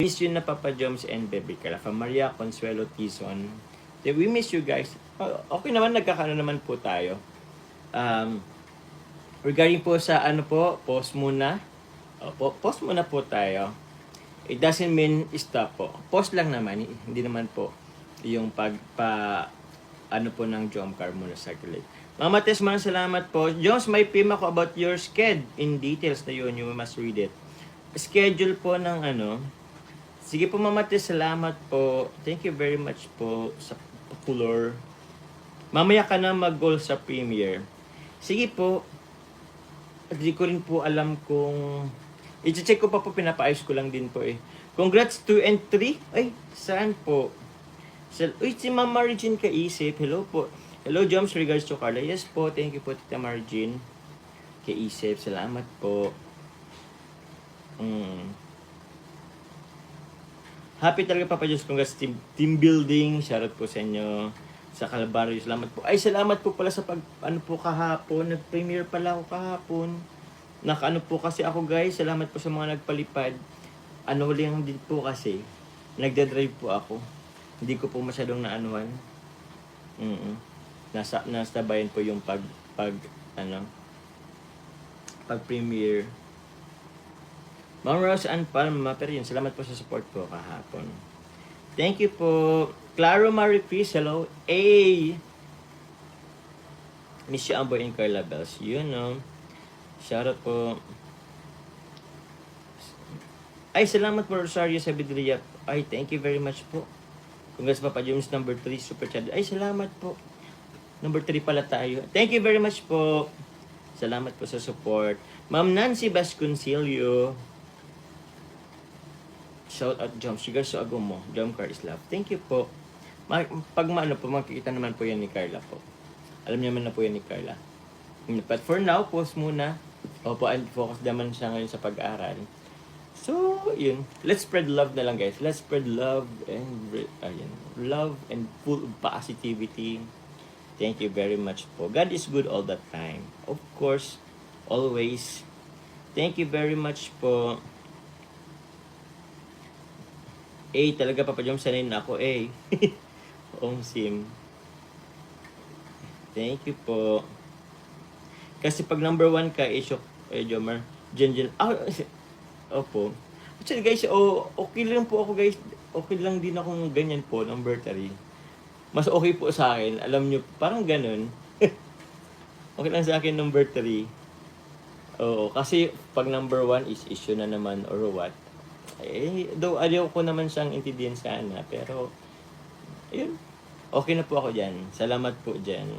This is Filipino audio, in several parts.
Miss you na Papa Joms and Baby Carla. From Maria Consuelo Tizon. We miss you guys. Okay naman, nagkakaano naman po tayo. Regarding po sa ano po, pause muna. Pause muna po tayo. It doesn't mean stop po. Pause lang naman, hindi naman po yung ano po ng Jomcar muna sa saglit. Mama Tess, maraming salamat po. Jones, may PM ako about your schedule in details na yun. You must read it. Schedule po ng ano. Sige po Mama Tess, salamat po. Thank you very much po sa color. Mamaya ka na mag-goal sa premiere. Sige po. Hindi ko rin po alam kung... I-check ko pa po, pinapaayos ko lang din po eh. Congrats 2 and 3. Ay, saan po? Uy, si Mama Regine Kaisip. Hello po. Hello, Joms, regards to Carla. Yes po, thank you po, Tita Margin. Kaisip, salamat po. Happy talaga, Papa Diyos. Congrats, team building. Shoutout po sa inyo. Sa Calvario, salamat po. Ay, salamat po pala sa ano po kahapon. Nag-premiere pala ako kahapon. Nakaano po kasi ako, guys. Salamat po sa mga nagpalipad. Ano lang din po kasi. Nagdadrive po ako. Hindi ko po masyadong naanuhan. Nasabayan po yung pag-premiere. Ma'am Rose and Palma, pero yun, salamat po sa support po kahapon. Thank you po. Claro Marie Chris, hello. Miss you, Amboy and Carla Bells. Yun, no? Shoutout po. Ay, salamat po, Rosario Sabidria. Ay, thank you very much po. Congrats, Papa James, number 3, super chat. Ay, salamat po. Number 3 pala tayo. Thank you very much po. Salamat po sa support. Ma'am Nancy Vasconcelio. Shout out Jom. Sugar so ago mo. Jomcar is love. Thank you po. Pag maano po, makikita naman po yan ni Carla po. Alam niya man na po yan ni Carla. But for now, pause muna. Opo, and focus naman siya ngayon sa pag-aaral. So, yun. Let's spread love na lang, guys. Let's spread love and love and full of positivity. Thank you very much po. God is good all the time. Of course, always. Thank you very much po. Talaga, Papa Jom, sanay na ako, Sim. Thank you po. Kasi pag number 1 ka, Jomar, Jen. Opo. Actually, guys, okay lang po ako, guys. Okay lang din akong ganyan po, number 3. Mas okay po sa akin. Alam nyo, parang ganun. Okay lang sa akin, number 3. Oo, kasi pag number 1 is issue na naman or what. Though ayaw ko naman siyang intindihan sana, pero yun, okay na po ako dyan. Salamat po dyan.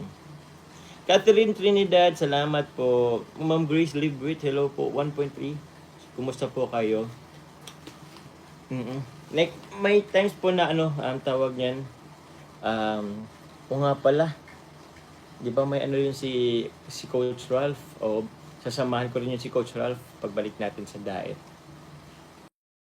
Catherine Trinidad, salamat po. Ma'am Grace Libwit, hello po, 1.3. Kumusta po kayo? Like, may times po na tawag niyan. Nga pala. Di ba may yun si Coach Ralph? O sasamahan ko rin yun si Coach Ralph pagbalik natin sa diet.